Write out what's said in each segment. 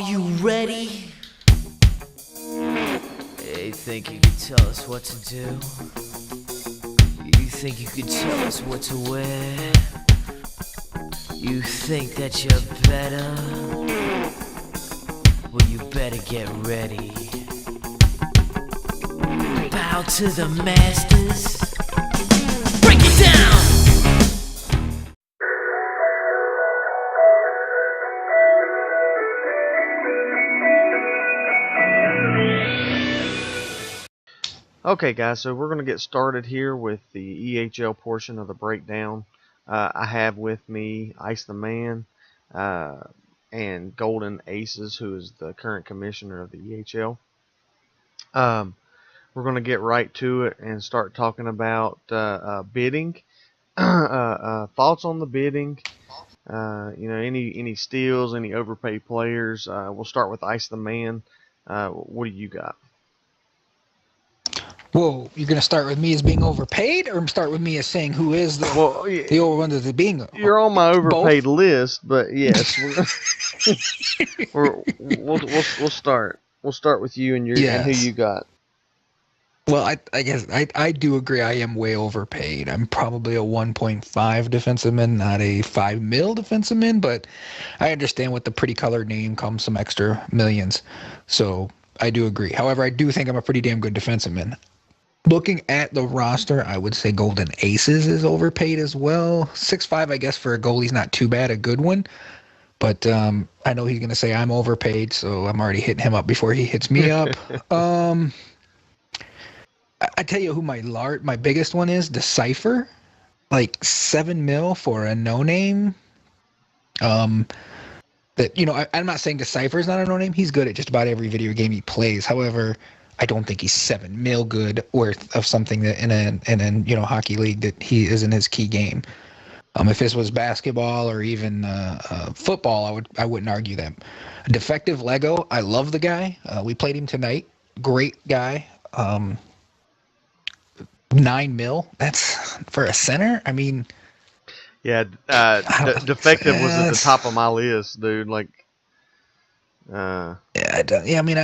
Are you ready? You think you can tell us what to do? You think you can tell us what to wear? You think that you're better? Well, you better get ready. Bow to the masters. Break it down! Okay guys, so we're going to get started here with the EHL portion of the breakdown. I have with me Ice the Man and Golden Aces, who is the current commissioner of the EHL. We're going to get right to it and start talking about bidding. Thoughts on the bidding, any steals, any overpaid players. We'll start with Ice the Man. What do you got? Whoa, you're gonna start with me as being overpaid, or start with me as saying who is the over one that's being? You're on my overpaid list, but yes, we'll start. We'll start with you and and who you got. Well, I guess I do agree. I am way overpaid. I'm probably a 1.5 defensive man, not a 5 mil defensive man, but I understand with the pretty colored name comes some extra millions. So I do agree. However, I do think I'm a pretty damn good defensive man. Looking at the roster, I would say Golden Aces is overpaid as well. 6'5", I guess, for a goalie's not too bad, a good one. But I know he's going to say I'm overpaid, so I'm already hitting him up before he hits me up. I tell you who my biggest one is, Decipher. Like 7 mil for a no-name. I'm not saying Decipher is not a no-name. He's good at just about every video game he plays. However, I don't think he's 7 mil good worth of something that in a hockey league that he isn't his key game. If this was basketball or even football, I wouldn't argue that. Defective Lego, I love the guy. We played him tonight. Great guy. 9 mil. That's for a center. I mean, yeah. Defective was at the top of my list, dude. Like. I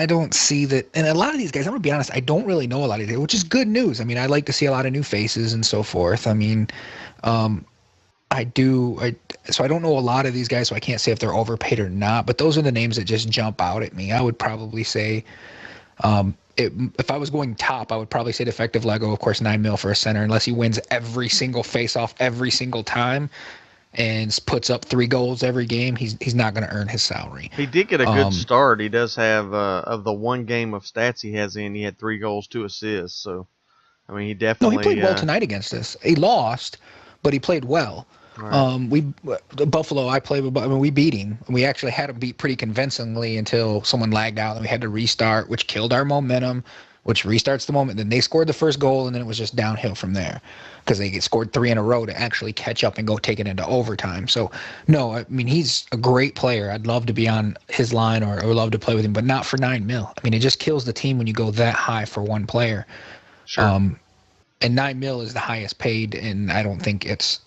don't see that. And a lot of these guys, I'm going to be honest, I don't really know a lot of these, which is good news. I mean, I like to see a lot of new faces and so forth. I mean, I do. So I don't know a lot of these guys, so I can't say if they're overpaid or not. But those are the names that just jump out at me. I would probably say, if I was going top, I would probably say Defective Lego, of course, 9 mil for a center, unless he wins every single face-off every single time and puts up 3 goals every game, he's not going to earn his salary. He did get a good start. He does have, of the one game of stats he has in, he had 3 goals, 2 assists. So, I mean, he definitely... No, he played well tonight against us. He lost, but he played well. Right. Buffalo, we beat him. We actually had him beat pretty convincingly until someone lagged out and we had to restart, which killed our momentum, which restarts the moment. Then they scored the first goal, and then it was just downhill from there because they scored 3 in a row to actually catch up and go take it into overtime. So, no, I mean, he's a great player. I'd love to be on his line or love to play with him, but not for 9 mil. I mean, it just kills the team when you go that high for one player. Sure. And 9 mil is the highest paid, and I don't think it's...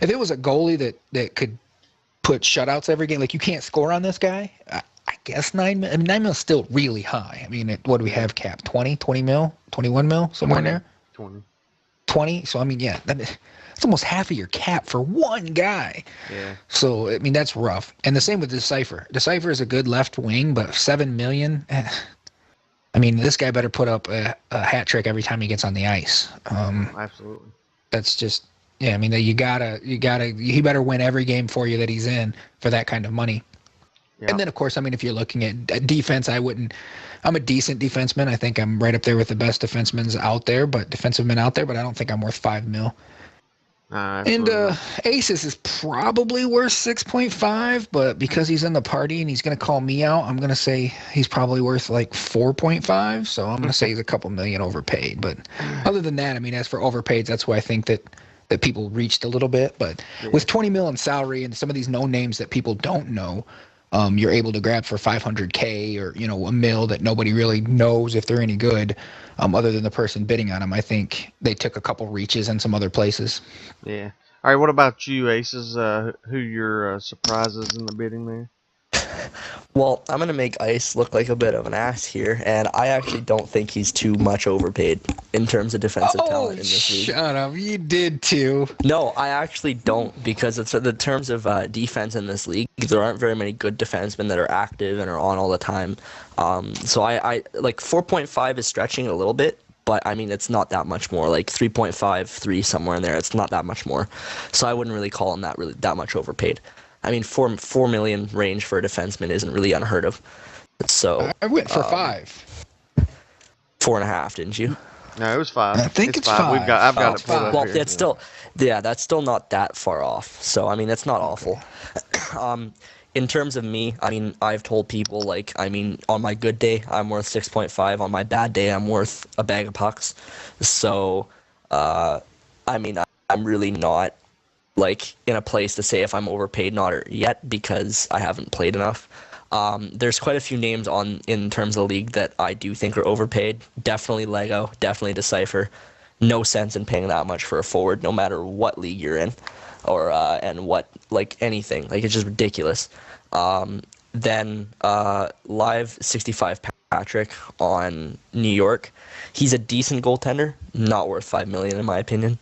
If it was a goalie that could put shutouts every game, like you can't score on this guy, I guess 9 mil. I mean, 9 mil is still really high. I mean, what do we have cap? 20 mil? 21 mil? Somewhere in there? 20? So, I mean, yeah, that's almost half of your cap for one guy. Yeah. So, I mean, that's rough. And the same with Decipher. Decipher is a good left wing, but 7 million... I mean, this guy better put up a hat trick every time he gets on the ice. Absolutely. That's just... Yeah, I mean, he better win every game for you that he's in for that kind of money. Yep. And then, of course, I mean, if you're looking at defense, I'm a decent defenseman. I think I'm right up there with the best defensemen out there, but I don't think I'm worth 5 mil. And Aces is probably worth 6.5, but because he's in the party and he's going to call me out, I'm going to say he's probably worth like 4.5. So I'm going to say he's a couple million overpaid. But other than that, I mean, as for overpaid, that's why I think that people reached a little bit. But with 20 mil in salary and some of these known names that people don't know, you're able to grab for $500K or, a mil that nobody really knows if they're any good, other than the person bidding on them. I think they took a couple reaches in some other places. Yeah. All right, what about you, Aces? Who your surprises in the bidding there? Well, I'm gonna make Ice look like a bit of an ass here, and I actually don't think he's too much overpaid in terms of defensive talent in this league. Shut up! You did too. No, I actually don't, because it's the terms of defense in this league. There aren't very many good defensemen that are active and are on all the time. So I like 4.5 is stretching a little bit, but I mean it's not that much more. Like 3.5, 3 somewhere in there. It's not that much more. So I wouldn't really call him that much overpaid. I mean, 4 million range for a defenseman isn't really unheard of. So I went for 5. 4.5, didn't you? No, it was 5. I think it's 5. I've got it pulled up Well, here. it's still, that's still not that far off. So I mean, it's not awful. In terms of me, I mean, I've told people like, I mean, on my good day, I'm worth 6.5. On my bad day, I'm worth a bag of pucks. So, I mean, I'm really not like in a place to say if I'm overpaid not yet, because I haven't played enough. There's quite a few names in terms of the league that I do think are overpaid. Definitely Lego, definitely Decipher. No sense in paying that much for a forward, no matter what league you're in, or and what, like, anything. Like, it's just ridiculous. Then Live 65 Patrick on New York. He's a decent goaltender, not worth $5 million in my opinion.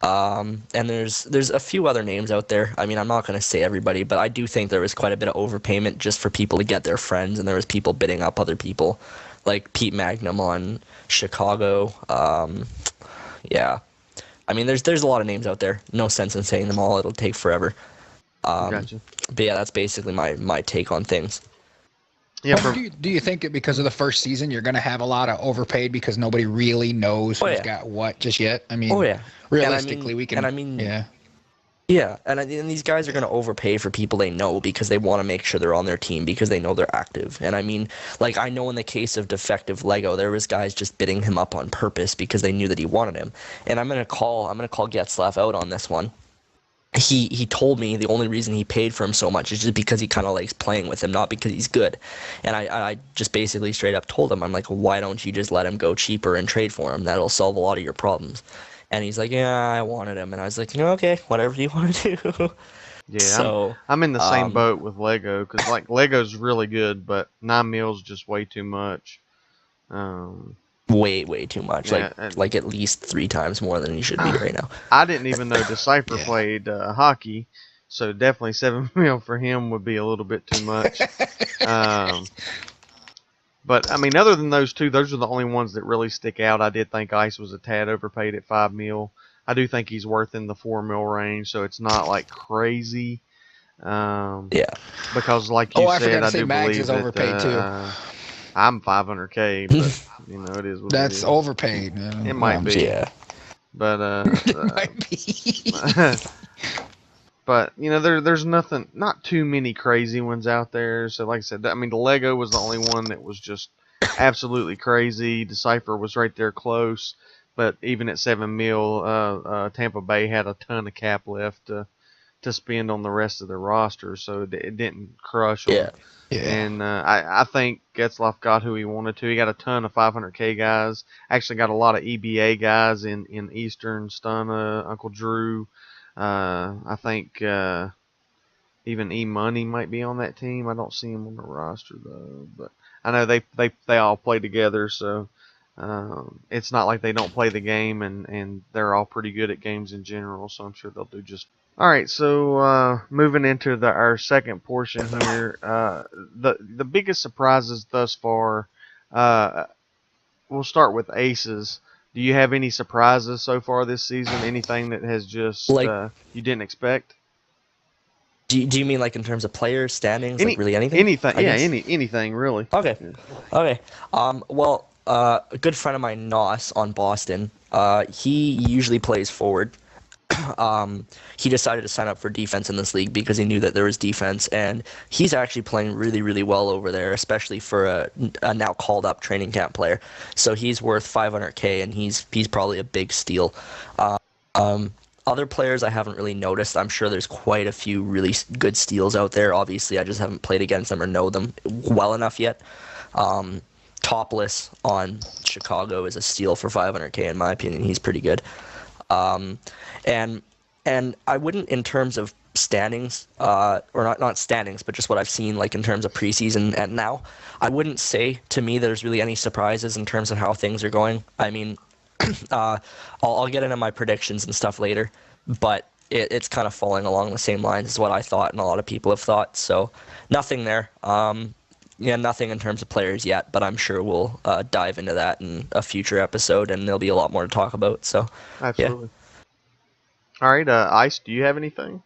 And there's a few other names out there. I mean, I'm not going to say everybody, but I do think there was quite a bit of overpayment just for people to get their friends, and there was people bidding up other people, like Pete Magnum on Chicago. Yeah. I mean, there's a lot of names out there. No sense in saying them all. It'll take forever. Gotcha. But yeah, that's basically my take on things. Yeah, Well, do you think that because of the first season, you're going to have a lot of overpaid because nobody really knows who's got what just yet? I mean, realistically, we can. And I mean, yeah. Yeah, and these guys are going to overpay for people they know because they want to make sure they're on their team because they know they're active. And I mean, like, I know in the case of defective Lego, there was guys just bidding him up on purpose because they knew that he wanted him. And I'm going to call Getzlaff out on this one. He told me the only reason he paid for him so much is just because he kind of likes playing with him, not because he's good. And I just basically straight up told him, I'm like, why don't you just let him go cheaper and trade for him? That'll solve a lot of your problems. And he's like, yeah, I wanted him. And I was like, okay, whatever you want to do. Yeah, so, I'm in the same boat with Lego, because like Lego's really good, but $9 million is just way too much. Way too much. Yeah, like at least 3 times more than he should be right now. I didn't even know Decipher played hockey, so definitely $7 million for him would be a little bit too much. But I mean, other than those two, those are the only ones that really stick out. I did think Ice was a tad overpaid at $5 million. I do think he's worth in the $4 million range, so it's not like crazy. Yeah. Because like you said, I do Mags believe is overpaid that I'm $500K, but you know it is what it is. That's overpaid. It might be. Yeah. But it might be. But you know, there's not too many crazy ones out there. So like I said, I mean, the Lego was the only one that was just absolutely crazy. Decipher was right there close, but even at $7 million, Tampa Bay had a ton of cap left to spend on the rest of their roster, so it didn't crush them. Yeah. And I think Getzlaff got who he wanted to. He got a ton of $500K guys. Actually got a lot of EBA guys in Eastern, Stunna, Uncle Drew. I think even E-Money might be on that team. I don't see him on the roster though, but I know they all play together, so it's not like they don't play the game, and they're all pretty good at games in general, so I'm sure they'll do just. All right, so moving into our second portion here, the biggest surprises thus far. We'll start with aces. Do you have any surprises so far this season? Anything that has just you didn't expect? Do you mean like in terms of players, standings, like really anything? Anything, yeah, anything really. Okay. Well, a good friend of mine, Nos, on Boston, he usually plays forward. He decided to sign up for defense in this league because he knew that there was defense, and he's actually playing really, really well over there, especially for a now called up training camp player. So he's worth $500K, and he's probably a big steal. Other players I haven't really noticed. I'm sure there's quite a few really good steals out there. Obviously, I just haven't played against them or know them well enough yet. Topless on Chicago is a steal for $500K in my opinion. He's pretty good. And I wouldn't, in terms of standings, or not standings, but just what I've seen like in terms of preseason and now, I wouldn't say to me there's really any surprises in terms of how things are going. I mean, I'll get into my predictions and stuff later, but it's kind of falling along the same lines as what I thought and a lot of people have thought. So nothing there. Yeah, nothing in terms of players yet, but I'm sure we'll dive into that in a future episode, and there'll be a lot more to talk about. So, Absolutely. All right, Ice, do you have anything?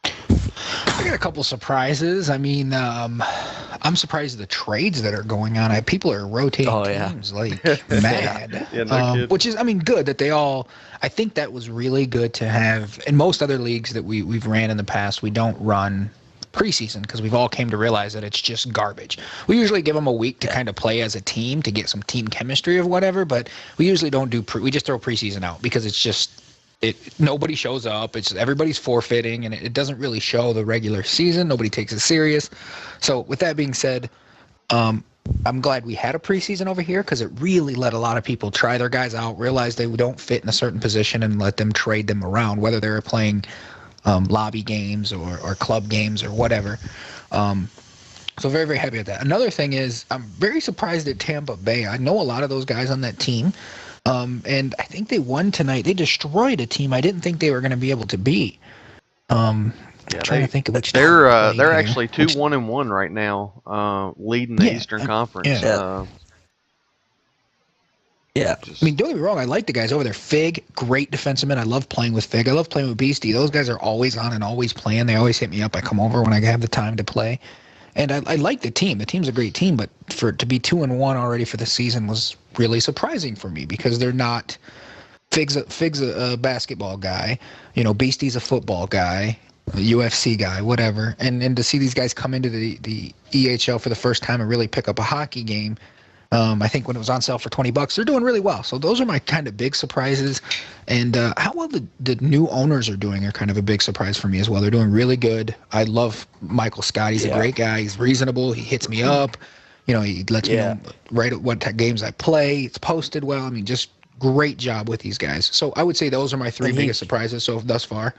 I got a couple surprises. I mean, I'm surprised at the trades that are going on. People are rotating teams like mad. Yeah, no kidding. Which is, I mean, good that they all. I think that was really good to have. In most other leagues that we've ran in the past, we don't run preseason because we've all came to realize that it's just garbage. We usually give them a week to kind of play as a team to get some team chemistry or whatever, but we usually don't do we just throw preseason out because it's just nobody shows up. It's everybody's forfeiting, and it doesn't really show the regular season. Nobody takes it serious. So with that being said, I'm glad we had a preseason over here because it really let a lot of people try their guys out, realize they don't fit in a certain position, and let them trade them around, whether they're playing lobby games or club games or whatever. So very, very happy with that. Another thing is I'm very surprised at Tampa Bay. I know a lot of those guys on that team. And I think they won tonight. They destroyed a team I didn't think they were going to be able to beat. I'm trying to think of which team they're actually 2-1-1 right now, leading the Eastern Conference. Yeah. I mean, don't get me wrong. I like the guys over there. Fig, great defenseman. I love playing with Fig. I love playing with Beastie. Those guys are always on and always playing. They always hit me up. I come over when I have the time to play. And I like the team. The team's a great team, but to be 2-1 already for the season was really surprising for me because they're not. Fig's a basketball guy, Beastie's a football guy, a UFC guy, whatever. And to see these guys come into the EHL for the first time and really pick up a hockey game, I think when it was on sale for $20, they're doing really well. So those are my kind of big surprises. And how well the new owners are doing are kind of a big surprise for me as well. They're doing really good. I love Michael Scott. He's a great guy. He's reasonable. He hits me up. He lets me know right at what games I play. It's posted well. I mean, just great job with these guys. So I would say those are my three biggest surprises thus far.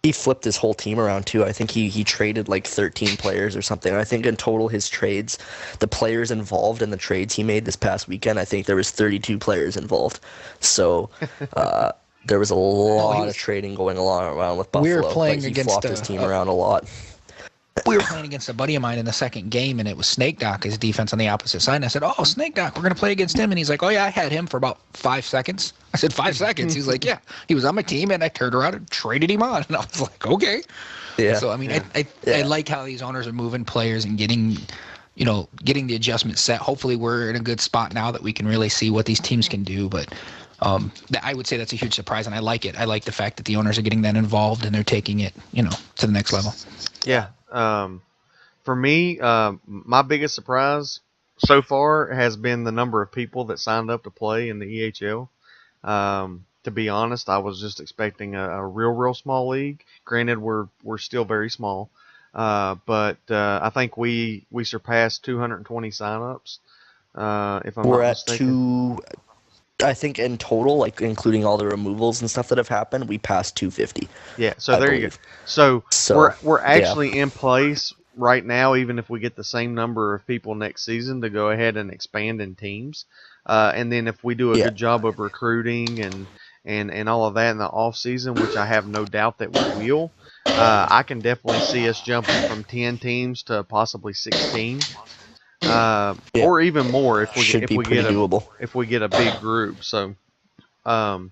He flipped his whole team around too. I think he traded like 13 players or something. I think in total his trades, the players involved in the trades he made this past weekend, I think there was 32 players involved. So there was a lot of trading going around with Buffalo. We were playing he flopped his team around a lot. We were playing against a buddy of mine in the second game, and it was Snake Doc, his defense on the opposite side. And I said, "Oh, Snake Doc, we're going to play against him." And he's like, "Oh, yeah, I had him for about 5 seconds." I said, 5 seconds? He's like, "Yeah, he was on my team, and I turned around and traded him on." And I was like, "Okay." Yeah. So, I mean, I like how these owners are moving players and getting the adjustment set. Hopefully we're in a good spot now that we can really see what these teams can do. But I would say that's a huge surprise, and I like it. I like the fact that the owners are getting that involved, and they're taking it, to the next level. Yeah. For me, my biggest surprise so far has been the number of people that signed up to play in the EHL. To be honest, I was just expecting a real small league. Granted, we're still very small, but I think we surpassed 220 signups. If I'm We're not at mistaken. I think in total, like including all the removals and stuff that have happened, we passed 250. Yeah, so there you go. So we're actually in place right now, even if we get the same number of people next season, to go ahead and expand in teams. And then if we do a good job of recruiting and all of that in the off season, which I have no doubt that we will, I can definitely see us jumping from 10 teams to possibly 16. Or even more if we get a big group. So, and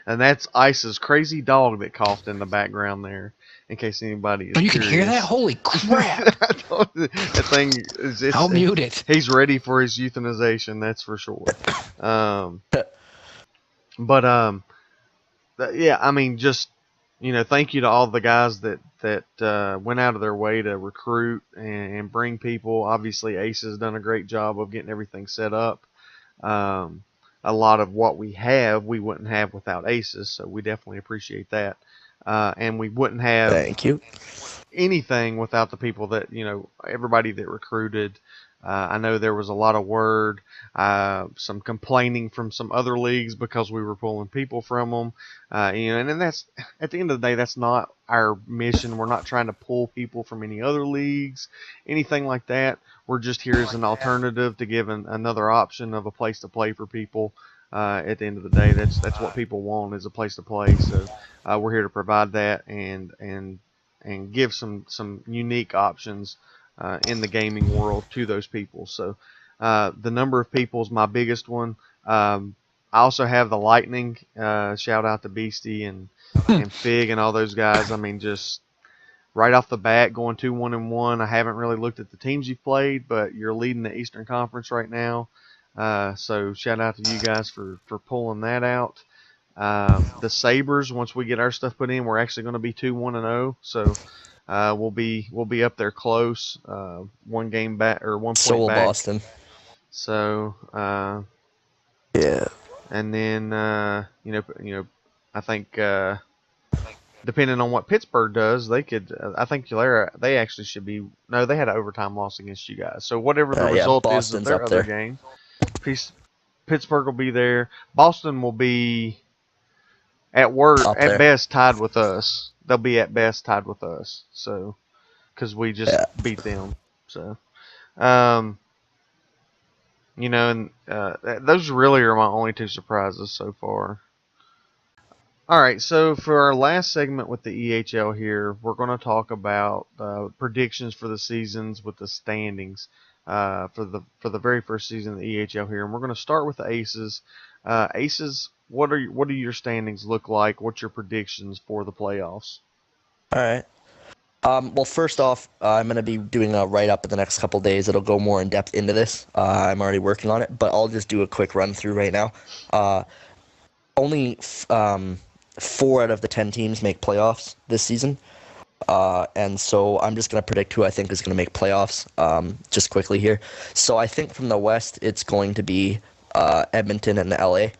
that's Ice's crazy dog that coughed in the background there. In case anybody is you can hear that? Holy crap! That thing is. I'll mute it. He's ready for his euthanization. That's for sure. Yeah. I mean, just thank you to all the guys that went out of their way to recruit and bring people. Obviously, Ace has done a great job of getting everything set up. A lot of what we wouldn't have without Aces, so we definitely appreciate that. and we wouldn't have Thank you. anything without the people that, everybody that recruited. I know there was a lot of word, some complaining from some other leagues because we were pulling people from them. And that's, at the end of the day, that's not our mission. We're not trying to pull people from any other leagues, anything like that. We're just here as an alternative to give another option of a place to play for people. At the end of the day, that's what people want, is a place to play. So we're here to provide that and give some unique options in the gaming world to those people. So the number of people is my biggest one. I also have the Lightning. Shout out to Beastie and Fig and all those guys. I mean, just right off the bat, going 2-1-1. I haven't really looked at the teams you've played, but you're leading the Eastern Conference right now. So shout out to you guys for pulling that out. The Sabres, once we get our stuff put in, we're actually going to be 2-1-0. So we'll be up there close. 1 game back, or 1 point So will back. Boston. So Yeah. and then I think depending on what Pittsburgh does, they could. I think they actually should be. No, they had an overtime loss against you guys. So whatever the result is of Boston's their up other there. game, Pittsburgh will be there. Boston will be at worst, Up at there. best, tied with us. They'll be at best tied with us. So because we just beat them. So and those really are my only 2 surprises so far. All right, so for our last segment with the EHL here, we're going to talk about predictions for the seasons with the standings for the very first season of the EHL here, and we're going to start with the Aces. Aces, what do your standings look like? What's your predictions for the playoffs? All right. Well, first off, I'm going to be doing a write-up in the next couple days. It'll go more in depth into this. I'm already working on it, but I'll just do a quick run-through right now. Only 4 out of the 10 teams make playoffs this season. And so I'm just going to predict who I think is going to make playoffs just quickly here. So I think from the West, it's going to be Edmonton and LA.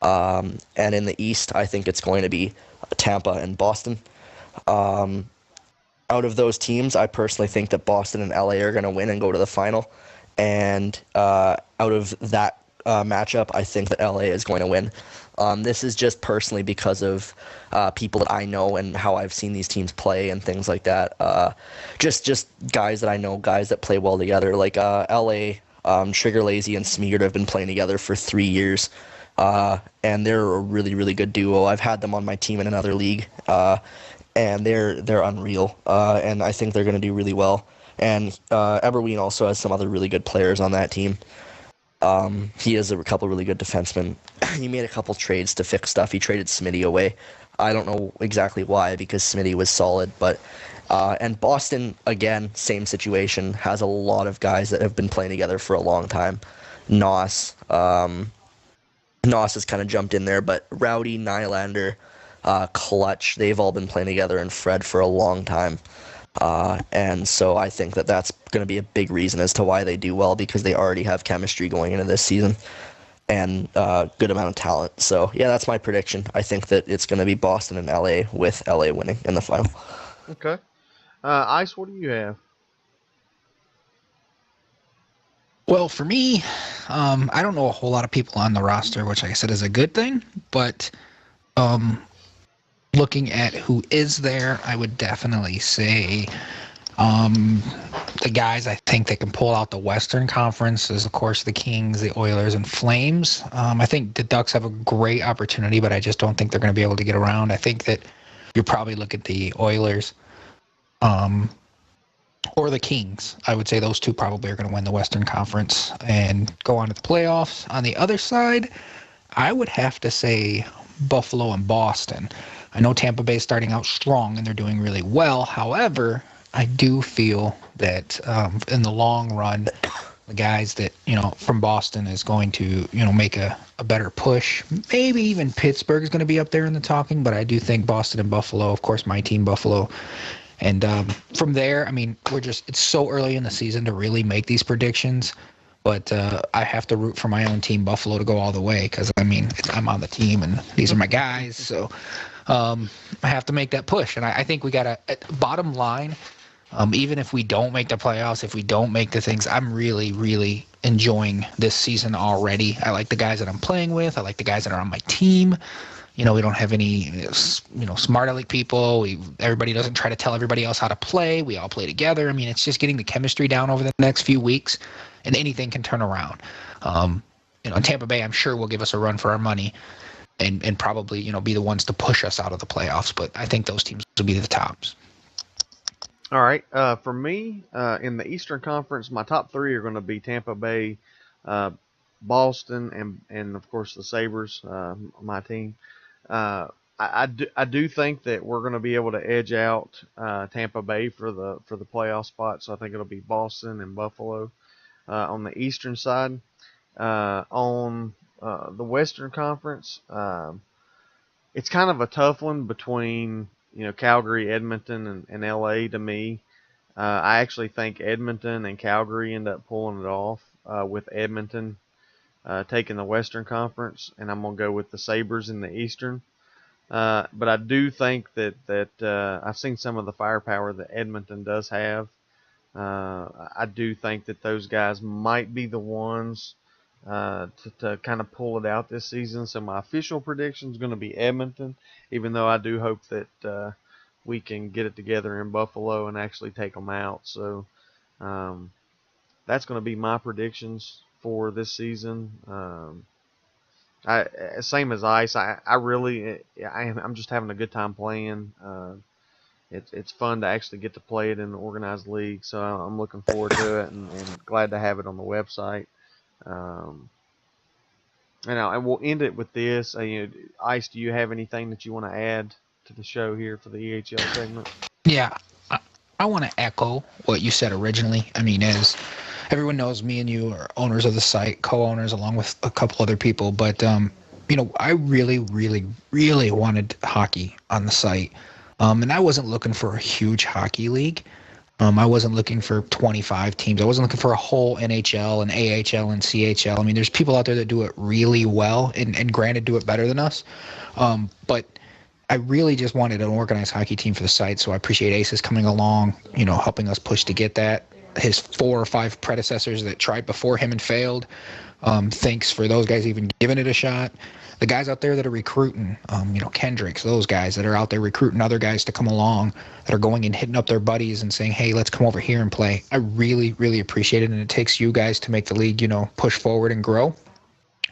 And in the East, I think it's going to be Tampa and Boston. Out of those teams, I personally think that Boston and LA are going to win and go to the final. And out of that matchup, I think that LA is going to win. This is just personally because of people that I know and how I've seen these teams play and things like that. Just guys that I know, guys that play well together. Like LA, Trigger Lazy and Smeared have been playing together for 3 years. And they're a really, really good duo. I've had them on my team in another league. And they're unreal. And I think they're going to do really well. And Eberween also has some other really good players on that team. He has a couple really good defensemen. He made a couple trades to fix stuff. He traded Smitty away. I don't know exactly why, because Smitty was solid. But and Boston, again, same situation. Has a lot of guys that have been playing together for a long time. Nos has kind of jumped in there, but Rowdy, Nylander, Clutch, they've all been playing together, and Fred for a long time. And so I think that that's going to be a big reason as to why they do well, because they already have chemistry going into this season and good amount of talent. So, yeah, that's my prediction. I think that it's going to be Boston and LA, with LA winning in the final. Okay. Ice, what do you have? Well, for me, I don't know a whole lot of people on the roster, which like I said is a good thing, but looking at who is there, I would definitely say the guys I think that can pull out the Western Conference is, of course, the Kings, the Oilers, and Flames. I think the Ducks have a great opportunity, but I just don't think they're going to be able to get around. I think that you're probably looking at the Oilers or the Kings. I would say those two probably are going to win the Western Conference and go on to the playoffs. On the other side, I would have to say Buffalo and Boston. I know Tampa Bay is starting out strong and they're doing really well. However, I do feel that in the long run, the guys that, from Boston is going to, make a better push. Maybe even Pittsburgh is going to be up there in the talking, but I do think Boston and Buffalo, of course, my team, Buffalo. And from there, I mean, it's so early in the season to really make these predictions. But I have to root for my own team, Buffalo, to go all the way because, I'm on the team and these are my guys. So have to make that push. And I think we got to, bottom line, even if we don't make the playoffs, if we don't make the things, I'm really, really enjoying this season already. I like the guys that I'm playing with. I like the guys that are on my team. We don't have any, smart aleck people. Everybody doesn't try to tell everybody else how to play. We all play together. I mean, it's just getting the chemistry down over the next few weeks, and anything can turn around. Tampa Bay, I'm sure, will give us a run for our money, and probably, be the ones to push us out of the playoffs. But I think those teams will be the tops. All right. For me, in the Eastern Conference, my top three are going to be Tampa Bay, Boston, and of course the Sabres, my team. I do think that we're going to be able to edge out Tampa Bay for the playoff spot. So I think it'll be Boston and Buffalo on the Eastern side. On the Western Conference, it's kind of a tough one between Calgary, Edmonton, and LA to me. I actually think Edmonton and Calgary end up pulling it off with Edmonton taking the Western Conference, and I'm going to go with the Sabres in the Eastern. But I do think that I've seen some of the firepower that Edmonton does have. I do think that those guys might be the ones to kind of pull it out this season. So my official prediction is going to be Edmonton, even though I do hope that we can get it together in Buffalo and actually take them out. So that's going to be my predictions for this season. Same as Ice. I'm just having a good time playing. It's fun to actually get to play it in the organized league, so I'm looking forward to it and glad to have it on the website. And we'll end it with this. Ice, do you have anything that you want to add to the show here for the EHL segment? Yeah, I want to echo what you said originally. I mean, as everyone knows, me and you are owners of the site, co-owners, along with a couple other people. But, I really, really, really wanted hockey on the site. And I wasn't looking for a huge hockey league. I wasn't looking for 25 teams. I wasn't looking for a whole NHL and AHL and CHL. I mean, there's people out there that do it really well and granted do it better than us. But I really just wanted an organized hockey team for the site, so I appreciate Aces coming along, helping us push to get that. His 4 or 5 predecessors that tried before him and failed. Thanks for those guys even giving it a shot. The guys out there that are recruiting, Kendricks, those guys that are out there recruiting other guys to come along, that are going and hitting up their buddies and saying, hey, let's come over here and play. I really, really appreciate it, and it takes you guys to make the league, push forward and grow.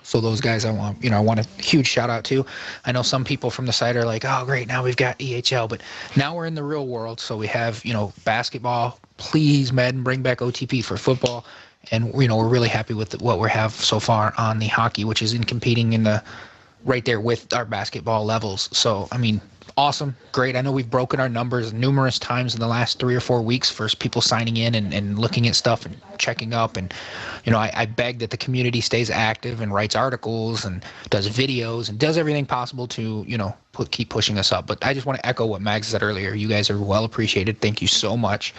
So those guys I want a huge shout out to. I know some people from the site are like, oh, great, now we've got EHL. But now we're in the real world, so we have, basketball. Please, Madden, bring back OTP for football. And, we're really happy with what we have so far on the hockey, which is in competing in the right there with our basketball levels. So, I mean, awesome, great. I know we've broken our numbers numerous times in the last 3 or 4 weeks for people signing in and looking at stuff and checking up. And, I beg that the community stays active and writes articles and does videos and does everything possible to, keep pushing us up. But I just want to echo what Mags said earlier. You guys are well appreciated. Thank you so much.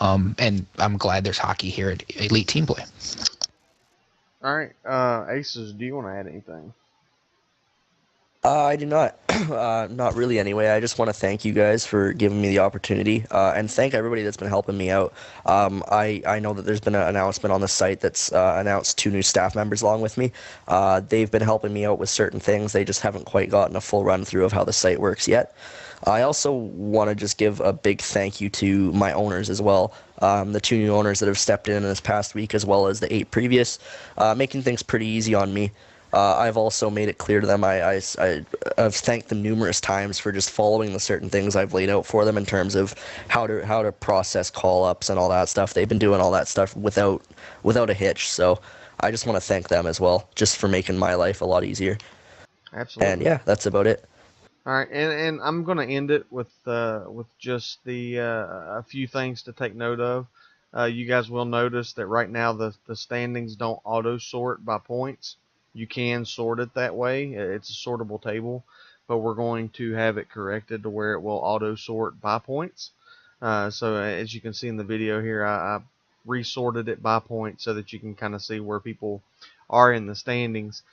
And I'm glad there's hockey here at Elite Team Play. All right. Aces, do you want to add anything? I do not. Not really anyway. I just want to thank you guys for giving me the opportunity and thank everybody that's been helping me out. I know that there's been an announcement on the site that's announced 2 new staff members along with me. They've been helping me out with certain things. They just haven't quite gotten a full run through of how the site works yet. I also want to just give a big thank you to my owners as well. The 2 new owners that have stepped in this past week, as well as the 8 previous, making things pretty easy on me. I've also made it clear to them. I've thanked them numerous times for just following the certain things I've laid out for them in terms of how to process call-ups and all that stuff. They've been doing all that stuff without a hitch. So I just want to thank them as well, just for making my life a lot easier. Absolutely. And yeah, that's about it. All right, and I'm going to end it with just a few things to take note of. You guys will notice that right now the standings don't auto sort by points. You can sort it that way. It's a sortable table, but we're going to have it corrected to where it will auto sort by points. So as you can see in the video here, I resorted it by points so that you can kind of see where people are in the standings.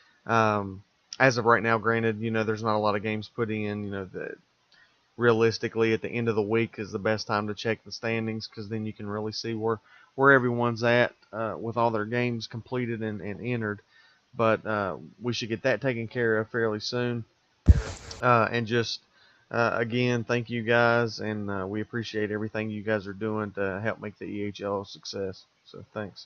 as of right now, granted, there's not a lot of games put in. Realistically, at the end of the week is the best time to check the standings, because then you can really see where everyone's at with all their games completed and entered. But we should get that taken care of fairly soon. And just again, thank you guys, and we appreciate everything you guys are doing to help make the EHL a success. So thanks.